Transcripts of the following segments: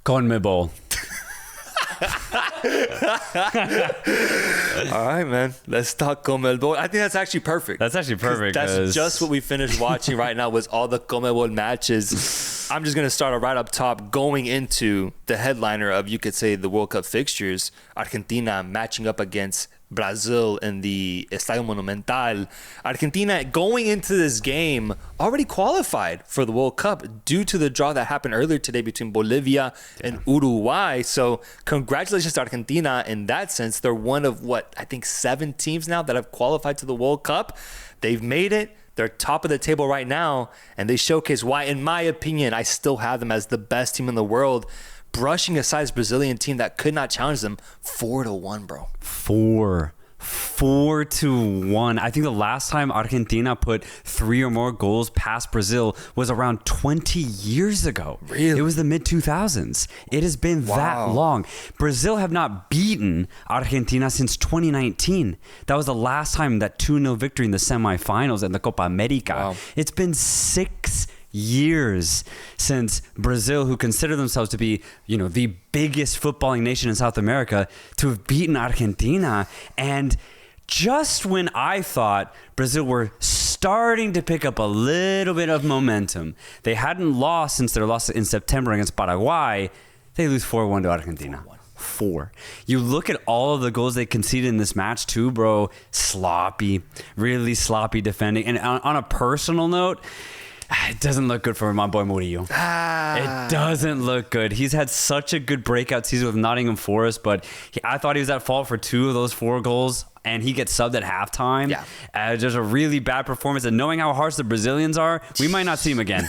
CONMEBOL. All right, man. Let's talk CONMEBOL. I think that's actually perfect. That's actually perfect. That's just what we finished watching right now was all the CONMEBOL matches. I'm just going to start right up top going into the headliner of, you could say, the World Cup fixtures. Argentina matching up against Brazil in the Estadio Monumental. Argentina going into this game already qualified for the World Cup due to the draw that happened earlier today between Bolivia and Uruguay. So congratulations to Argentina in that sense. They're one of, I think 7 teams now that have qualified to the World Cup. They've made it. They're top of the table right now, and they showcase why, in my opinion, I still have them as the best team in the world, brushing aside this Brazilian team that could not challenge them 4-1, bro. 4-1. I think the last time Argentina put 3 or more goals past Brazil was around 20 years ago. Really? It was the mid-2000s. It has been that long. Brazil have not beaten Argentina since 2019. That was the last time that 2-0 victory in the semifinals in the Copa America. Wow. It's been 6 years since Brazil, who consider themselves to be, the biggest footballing nation in South America, to have beaten Argentina. And just when I thought Brazil were starting to pick up a little bit of momentum, they hadn't lost since their loss in September against Paraguay, they lose 4-1 to Argentina. 4. You look at all of the goals they conceded in this match too, bro. Really sloppy defending. And on a personal note, it doesn't look good for my boy Murillo. It doesn't look good. He's had such a good breakout season with Nottingham Forest, but I thought he was at fault for 2 of those 4 goals, and he gets subbed at halftime. Yeah. Just a really bad performance, and knowing how harsh the Brazilians are, we might not see him again.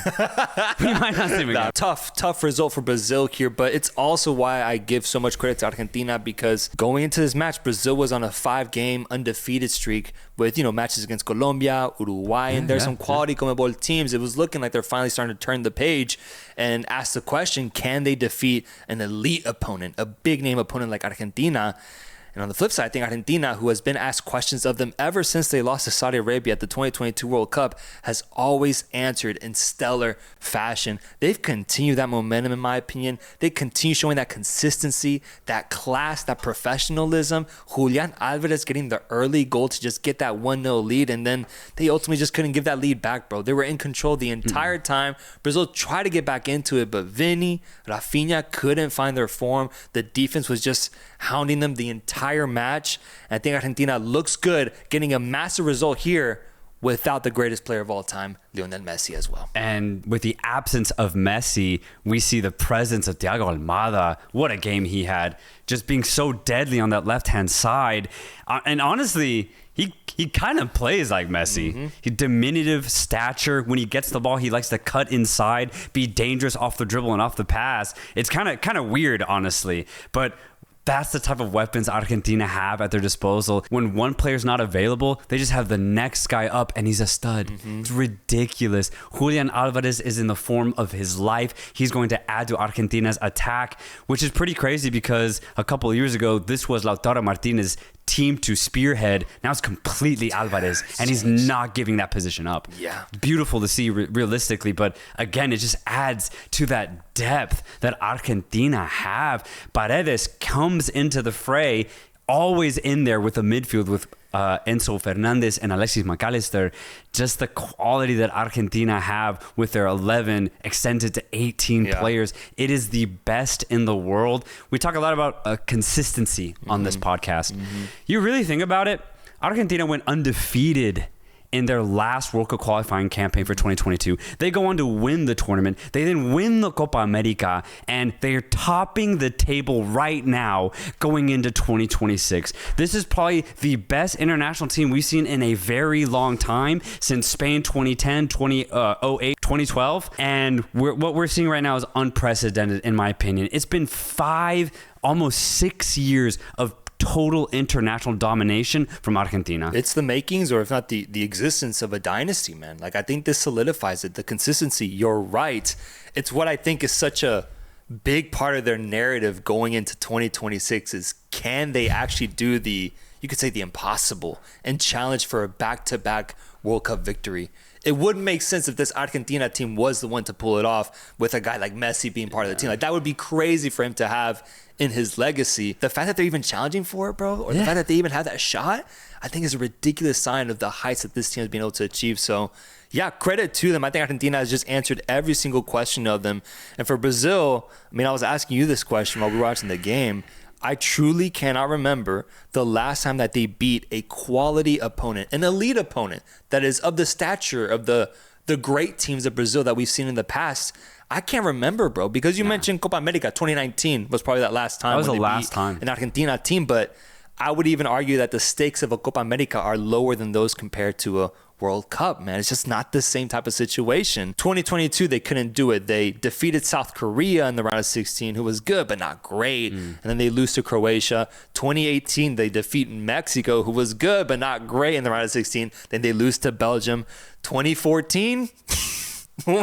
Tough result for Brazil here, but it's also why I give so much credit to Argentina, because going into this match, Brazil was on a 5-game undefeated streak with, matches against Colombia, Uruguay, and there's some quality CONMEBOL teams. It was looking like they're finally starting to turn the page and ask the question, can they defeat an elite opponent, a big name opponent like Argentina? And on the flip side, I think Argentina, who has been asked questions of them ever since they lost to Saudi Arabia at the 2022 World Cup, has always answered in stellar fashion. They've continued that momentum, in my opinion. They continue showing that consistency, that class, that professionalism. Julian Alvarez getting the early goal to just get that 1-0 lead, and then they ultimately just couldn't give that lead back, bro. They were in control the entire time. Brazil tried to get back into it, but Vini, Rafinha couldn't find their form. The defense was just hounding them the entire match. And I think Argentina looks good getting a massive result here without the greatest player of all time, Lionel Messi, as well. And with the absence of Messi, we see the presence of Thiago Almada. What a game he had, just being so deadly on that left-hand side. And honestly, he kind of plays like Messi. He diminutive stature. When he gets the ball, he likes to cut inside, be dangerous off the dribble and off the pass. It's kind of weird, honestly. But that's the type of weapons Argentina have at their disposal. When one player's not available, they just have the next guy up, and he's a stud. It's ridiculous. Julian Alvarez is in the form of his life. He's going to add to Argentina's attack, which is pretty crazy because a couple of years ago, this was Lautaro Martinez's team to spearhead. Now it's completely Alvarez, and he's not giving that position up. Yeah. Beautiful to see realistically, but again, it just adds to that depth that Argentina have. Paredes comes into the fray, always in there with the midfield with Enzo Fernandez and Alexis McAllister. Just the quality that Argentina have with their 11 extended to 18 players. It is the best in the world. We talk a lot about consistency on this podcast. You really think about it, Argentina went undefeated in their last World Cup qualifying campaign for 2022. They go on to win the tournament. They then win the Copa America, and they are topping the table right now going into 2026. This is probably the best international team we've seen in a very long time, since Spain 2010, 2008, 2012. And what we're seeing right now is unprecedented, in my opinion. It's been 5, almost 6 years of total international domination from Argentina. It's the makings, or if not the existence of a dynasty, man. Like, I think this solidifies it. The consistency, you're right. It's what I think is such a big part of their narrative going into 2026 is, can they actually do you could say the impossible and challenge for a back-to-back World Cup victory? it would make sense if this Argentina team was the one to pull it off with a guy like Messi being part of the team. Like, that would be crazy for him to have in his legacy. The fact that they're even challenging for it, bro, or the fact that they even have that shot, I think is a ridiculous sign of the heights that this team has been able to achieve. So, yeah, credit to them. I think Argentina has just answered every single question of them. And for Brazil, I mean, I was asking you this question while we were watching the game. I truly cannot remember the last time that they beat a quality opponent, an elite opponent that is of the stature of the great teams of Brazil that we've seen in the past. I can't remember, bro, because you mentioned Copa America 2019 was probably that last time. That was the last time. An Argentina team, but I would even argue that the stakes of a Copa America are lower than those compared to a World Cup, man. It's just not the same type of situation. 2022, they couldn't do it. They defeated South Korea in the round of 16, who was good, but not great. And then they lose to Croatia. 2018, they defeat Mexico, who was good, but not great in the round of 16. Then they lose to Belgium. 2014...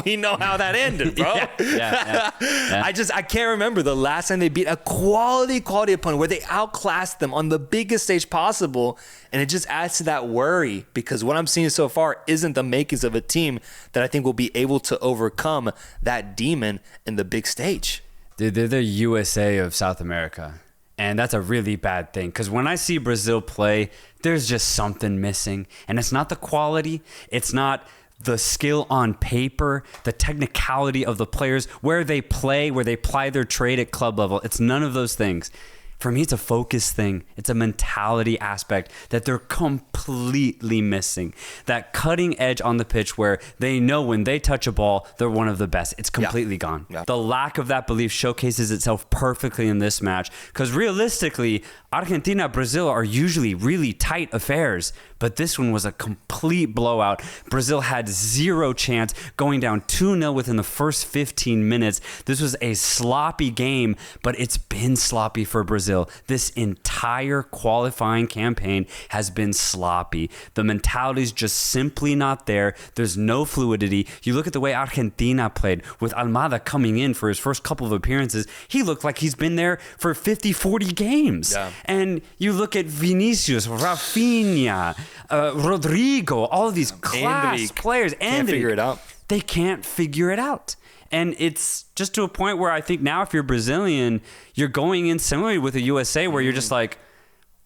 we know how that ended, bro. Yeah. I can't remember the last time they beat a quality opponent where they outclassed them on the biggest stage possible. And it just adds to that worry, because what I'm seeing so far isn't the makings of a team that I think will be able to overcome that demon in the big stage. Dude, they're the USA of South America. And that's a really bad thing, because when I see Brazil play, there's just something missing. And it's not the quality. It's not the skill on paper, the technicality of the players, where they play, where they ply their trade at club level. It's none of those things. For me, it's a focus thing. It's a mentality aspect that they're completely missing. That cutting edge on the pitch where they know when they touch a ball, they're one of the best. It's completely gone. Yeah. The lack of that belief showcases itself perfectly in this match, because realistically, Argentina, Brazil are usually really tight affairs, but this one was a complete blowout. Brazil had zero chance, going down 2-0 within the first 15 minutes. This was a sloppy game, but it's been sloppy for Brazil. This entire qualifying campaign has been sloppy. The mentality's just simply not there. There's no fluidity. You look at the way Argentina played with Almada coming in for his first couple of appearances. He looked like he's been there for 50, 40 games. Yeah. And you look at Vinicius, Rafinha, Rodrigo, all of these class players. Can't figure it out. They can't figure it out. And it's just to a point where I think now if you're Brazilian, you're going in similarly with the USA where you're just like,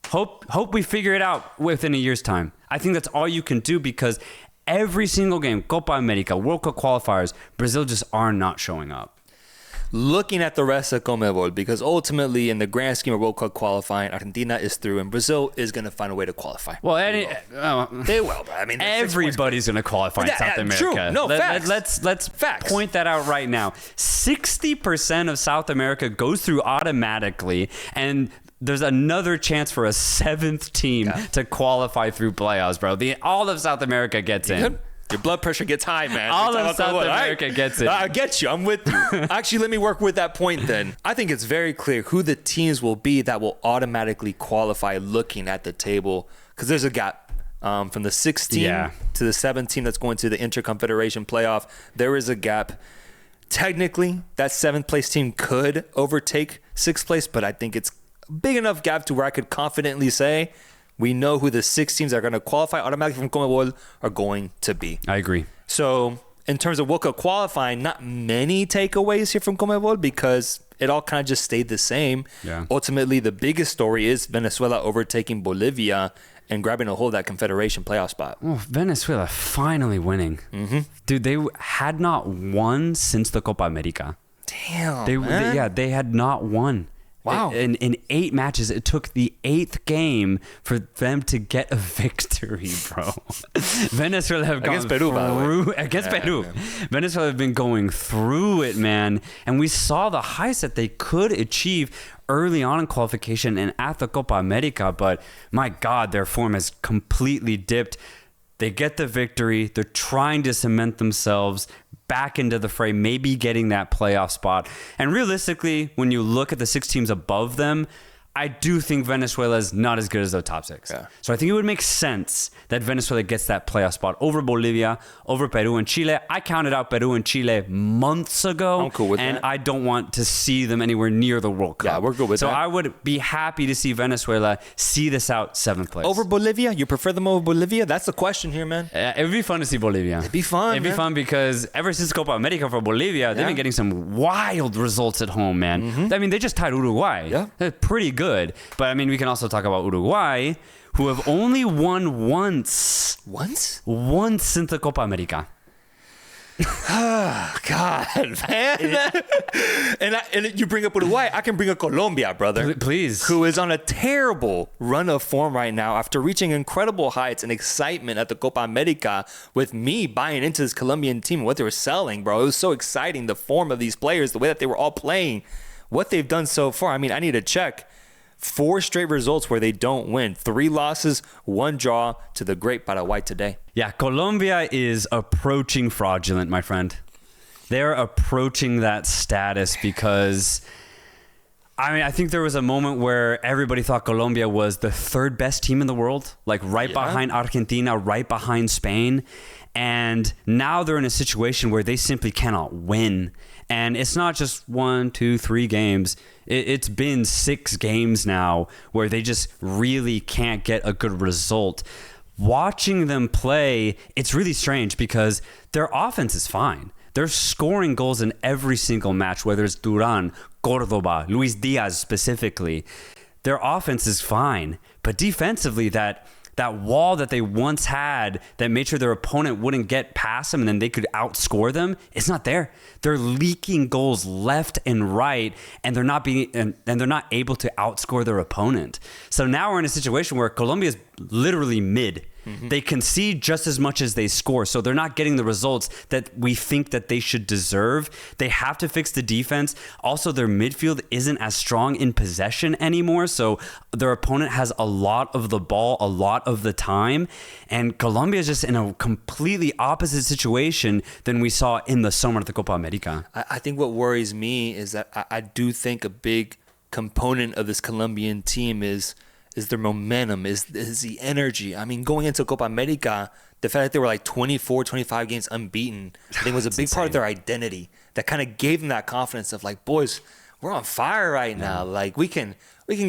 hope we figure it out within a year's time. I think that's all you can do, because every single game, Copa America, World Cup qualifiers, Brazil just are not showing up. Looking at the rest of CONMEBOL, because ultimately in the grand scheme of World Cup qualifying, Argentina is through and Brazil is going to find a way to qualify. Well, they will. I mean, everybody's going to qualify in South America. True. No, facts. Let's point that out right now. 60% of South America goes through automatically, and there's another chance for a seventh team to qualify through playoffs, bro. All of South America gets in. Your blood pressure gets high, man. All of South America gets it. I get you. I'm with you. Actually, let me work with that point then. I think it's very clear who the teams will be that will automatically qualify looking at the table, because there's a gap from the 16 to the 17 that's going to the Interconfederation playoff. There is a gap. Technically, that 7th place team could overtake 6th place, but I think it's a big enough gap to where I could confidently say we know who the 6 teams that are going to qualify automatically from CONMEBOL are going to be. I agree. So in terms of World Cup qualifying, not many takeaways here from CONMEBOL, because it all kind of just stayed the same. Yeah. Ultimately, the biggest story is Venezuela overtaking Bolivia and grabbing a hold of that Confederation playoff spot. Well, Venezuela finally winning. Mm-hmm. Dude, they had not won since the Copa America. Damn, they had not won. Wow. In 8 matches, it took the 8th game for them to get a victory, bro. Venezuela have gone against Peru, by the way. Against Peru. Man. Venezuela have been going through it, man. And we saw the heights that they could achieve early on in qualification and at the Copa America. But my God, their form has completely dipped. They get the victory. They're trying to cement themselves back into the fray, maybe getting that playoff spot. And realistically, when you look at the 6 teams above them, I do think Venezuela is not as good as the top 6. Yeah. So I think it would make sense that Venezuela gets that playoff spot over Bolivia, over Peru and Chile. I counted out Peru and Chile months ago. I'm cool with and that. I don't want to see them anywhere near the World Cup. Yeah, we're good with so that. I would be happy to see Venezuela see this out 7th place. Over Bolivia? You prefer them over Bolivia? That's the question here, man. It would be fun to see Bolivia. It'd be fun, It'd be man. fun because ever since Copa America for Bolivia, they've been getting some wild results at home, man. I mean, they just tied Uruguay. Yeah. They're pretty good. But I mean, we can also talk about Uruguay, who have only won once. Once? Once since the Copa America. God, man. and you bring up Uruguay, I can bring up Colombia, brother. Please. Who is on a terrible run of form right now after reaching incredible heights and excitement at the Copa America with me buying into this Colombian team and what they were selling, bro. It was so exciting, the form of these players, the way that they were all playing, what they've done so far. I mean, I need to check. 4 straight results where they don't win. 3 losses, 1 draw to the great Paraguay today. Yeah, Colombia is approaching fraudulent, my friend. They're approaching that status because, I mean, I think there was a moment where everybody thought Colombia was the 3rd best team in the world, like right behind Argentina, right behind Spain. And now they're in a situation where they simply cannot win. And it's not just 1, 2, 3 games. It's been 6 games now where they just really can't get a good result. Watching them play, it's really strange because their offense is fine. They're scoring goals in every single match, whether it's Duran, Cordoba, Luis Diaz specifically. Their offense is fine. But defensively, that wall that they once had that made sure their opponent wouldn't get past them and then they could outscore them, it's not there. They're leaking goals left and right, and they're not able to outscore their opponent. So now we're in a situation where Colombia is literally mid. They concede just as much as they score, so they're not getting the results that we think that they should deserve. They have to fix the defense. Also, their midfield isn't as strong in possession anymore, so their opponent has a lot of the ball a lot of the time, and Colombia is just in a completely opposite situation than we saw in the summer at the Copa America. I think what worries me is that I do think a big component of this Colombian team is their momentum, is the energy. I mean, going into Copa America, the fact that they were like 24, 25 games unbeaten, I think was a big part of their identity that kind of gave them that confidence of like, boys, we're on fire right now. Like we can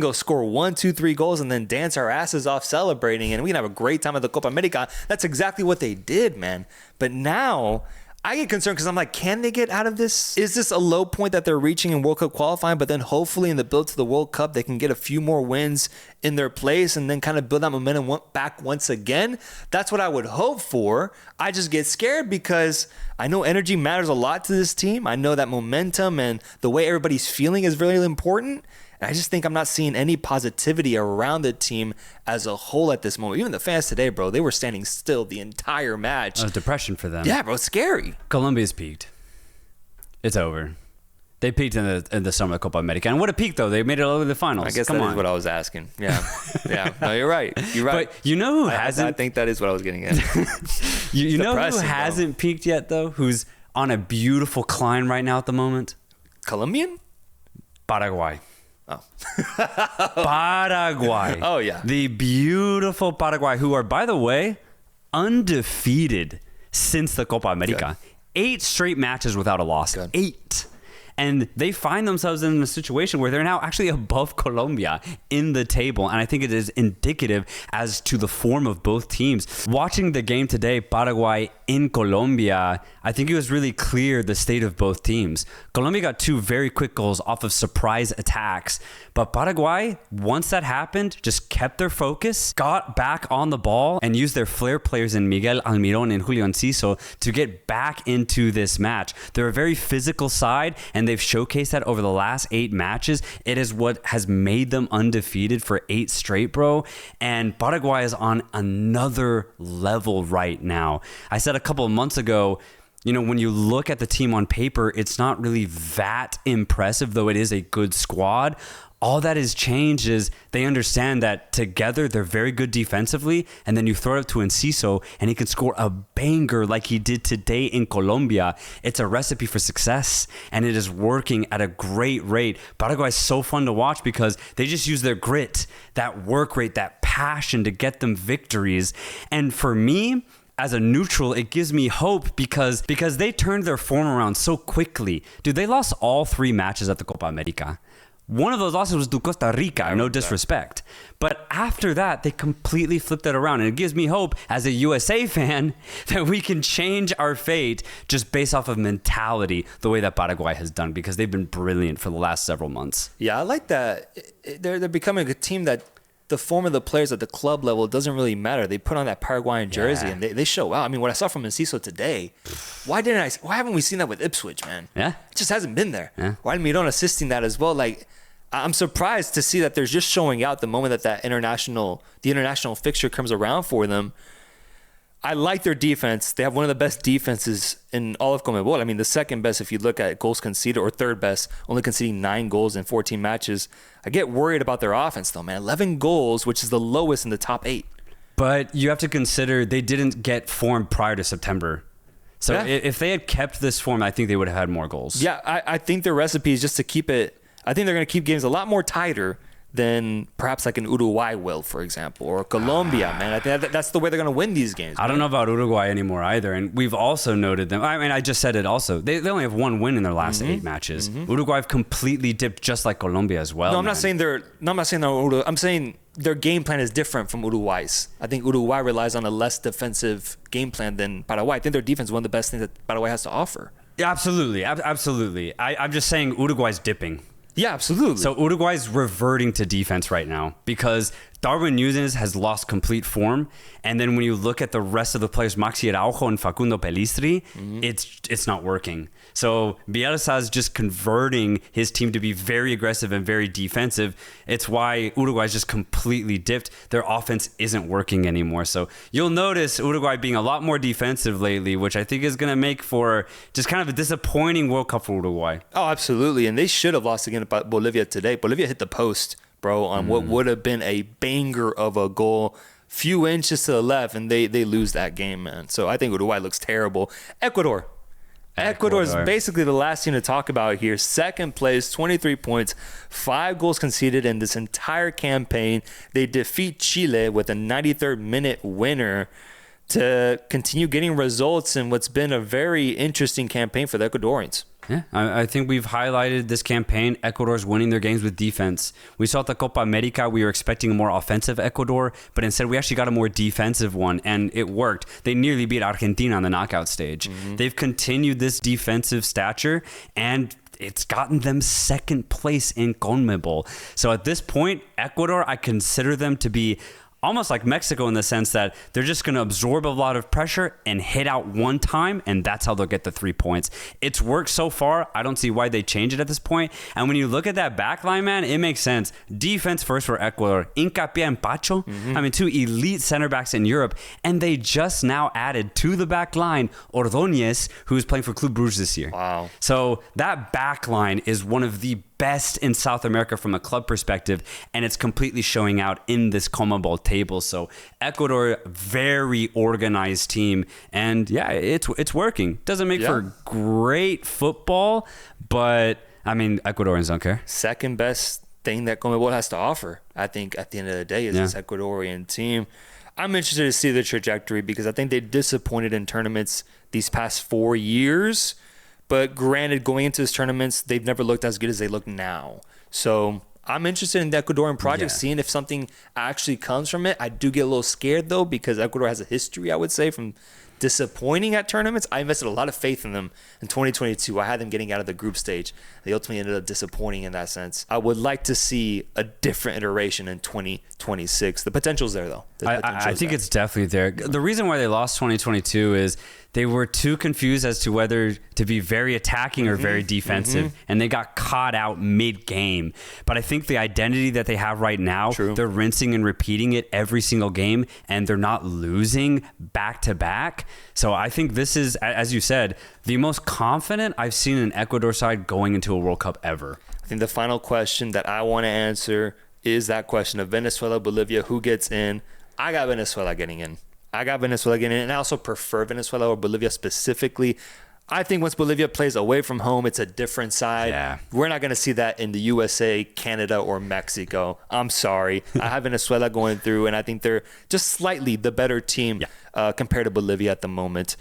go score 1, 2, 3 goals and then dance our asses off celebrating, and we can have a great time at the Copa America. That's exactly what they did, man. But now I get concerned because I'm like, can they get out of this? Is this a low point that they're reaching in World Cup qualifying, but then hopefully in the build to the World Cup, they can get a few more wins in their place and then kind of build that momentum back once again? That's what I would hope for. I just get scared because I know energy matters a lot to this team. I know that momentum and the way everybody's feeling is really important. And I just think I'm not seeing any positivity around the team as a whole at this moment. Even the fans today, bro, they were standing still the entire match. Depression for them. Yeah, bro, it's scary. Colombia's peaked. It's over. They peaked in the summer of Copa America. And what a peak, though. They made it all the way to the finals. I guess Come that on. is what I was asking. Yeah. Yeah. No, you're right. You're right. But you know who hasn't... I think that is what I was getting at. you know who hasn't peaked yet, though? Who's on a beautiful climb right now at the moment? Colombian? Paraguay. Oh. Paraguay. Oh, yeah. The beautiful Paraguay, who are, by the way, undefeated since the Copa America. Good. 8 straight matches without a loss. Good. 8. And they find themselves in a situation where they're now actually above Colombia in the table. And I think it is indicative as to the form of both teams. Watching the game today, Paraguay in Colombia, I think it was really clear the state of both teams. Colombia got 2 very quick goals off of surprise attacks. But Paraguay, once that happened, just kept their focus, got back on the ball, and used their flair players in Miguel Almirón and Julio Enciso to get back into this match. They're a very physical side, and they've showcased that over the last 8 matches. It is what has made them undefeated for 8 straight, bro. And Paraguay is on another level right now. I said a couple of months ago, when you look at the team on paper, it's not really that impressive, though it is a good squad. All that has changed is they understand that together they're very good defensively, and then you throw it up to Enciso and he can score a banger like he did today in Colombia. It's a recipe for success, and it is working at a great rate. Paraguay is so fun to watch because they just use their grit, that work rate, that passion to get them victories. And for me, as a neutral, it gives me hope because they turned their form around so quickly. Dude, they lost all 3 matches at the Copa America. One of those losses was to Costa Rica, no disrespect. But after that, they completely flipped it around. And it gives me hope as a USA fan that we can change our fate just based off of mentality, the way that Paraguay has done, because they've been brilliant for the last several months. Yeah, I like that. They're becoming a team that the form of the players at the club level doesn't really matter. They put on that Paraguayan jersey and they show out. I mean, what I saw from Enciso today, why haven't we seen that with Ipswich, man? Yeah. It just hasn't been there. Yeah. Why Miron assisting that as well? Like, I'm surprised to see that they're just showing out the moment that the international fixture comes around for them. I like their defense. They have one of the best defenses in all of CONMEBOL. I mean, the second best if you look at goals conceded, or third best, only conceding 9 goals in 14 matches. I get worried about their offense, though, man. 11 goals, which is the lowest in the top 8. But you have to consider they didn't get formed prior to September. So if they had kept this form, I think they would have had more goals. Yeah, I think their recipe is just to keep it. I think they're going to keep games a lot more tighter than perhaps like an Uruguay will, for example, or Colombia, man. I think that's the way they're going to win these games. I don't know about Uruguay anymore either. And we've also noted them. I mean, I just said it also. They only have 1 win in their last 8 matches. Uruguay have completely dipped just like Colombia as well. No, I'm not saying they're Uruguay. I'm saying their game plan is different from Uruguay's. I think Uruguay relies on a less defensive game plan than Paraguay. I think their defense is one of the best things that Paraguay has to offer. Yeah, absolutely. Absolutely. I'm just saying Uruguay's dipping. Yeah, absolutely. So Uruguay's reverting to defense right now because Darwin Núñez has lost complete form. And then when you look at the rest of the players, Maxi Araujo and Facundo Pelistri, it's not working. So Bielsa is just converting his team to be very aggressive and very defensive. It's why Uruguay's just completely dipped. Their offense isn't working anymore. So you'll notice Uruguay being a lot more defensive lately, which I think is going to make for just kind of a disappointing World Cup for Uruguay. Oh, absolutely. And they should have lost again about Bolivia today. Bolivia hit the post, bro, on what would have been a banger of a goal. Few inches to the left, and they lose that game, man. So I think Uruguay looks terrible. Ecuador is basically the last team to talk about here. Second place, 23 points, 5 goals conceded in this entire campaign. They defeat Chile with a 93rd minute winner to continue getting results in what's been a very interesting campaign for the Ecuadorians. Yeah, I think we've highlighted this campaign. Ecuador's winning their games with defense. We saw at the Copa America, we were expecting a more offensive Ecuador, but instead we actually got a more defensive one, and it worked. They nearly beat Argentina on the knockout stage. They've continued this defensive stature, and it's gotten them second place in CONMEBOL. So at this point, Ecuador, I consider them to be almost like Mexico in the sense that they're just going to absorb a lot of pressure and hit out one time, and that's how they'll get the 3 points. It's worked so far. I don't see why they change it at this point. And when you look at that back line, man, it makes sense. Defense first for Ecuador. Hincapié and Pacho. I mean, 2 elite center backs in Europe. And they just now added to the back line Ordóñez, who's playing for Club Brugge this year. Wow. So that back line is one of the best in South America from a club perspective, and it's completely showing out in this CONMEBOL table. So Ecuador, very organized team, and yeah, it's working. Doesn't make for great football, but I mean, Ecuadorians don't care. Second best thing that CONMEBOL has to offer, I think, at the end of the day, is this Ecuadorian team. I'm interested to see the trajectory because I think they disappointed in tournaments these past 4 years. But granted, going into these tournaments, they've never looked as good as they look now. So I'm interested in the Ecuadorian project, seeing if something actually comes from it. I do get a little scared, though, because Ecuador has a history, I would say, from disappointing at tournaments. I invested a lot of faith in them in 2022. I had them getting out of the group stage. They ultimately ended up disappointing in that sense. I would like to see a different iteration in 2026. The potential's there, though. I think it's definitely there. The reason why they lost 2022 is they were too confused as to whether to be very attacking or very defensive, and they got caught out mid-game. But I think the identity that they have right now, they're rinsing and repeating it every single game, and they're not losing back-to-back. So I think this is, as you said, the most confident I've seen an Ecuador side going into a World Cup ever. I think the final question that I want to answer is that question of Venezuela, Bolivia, who gets in? I got Venezuela getting in. And I also prefer Venezuela or Bolivia specifically. I think once Bolivia plays away from home, it's a different side. Yeah. We're not going to see that in the USA, Canada, or Mexico. I'm sorry. I have Venezuela going through, and I think they're just slightly the better team compared to Bolivia at the moment.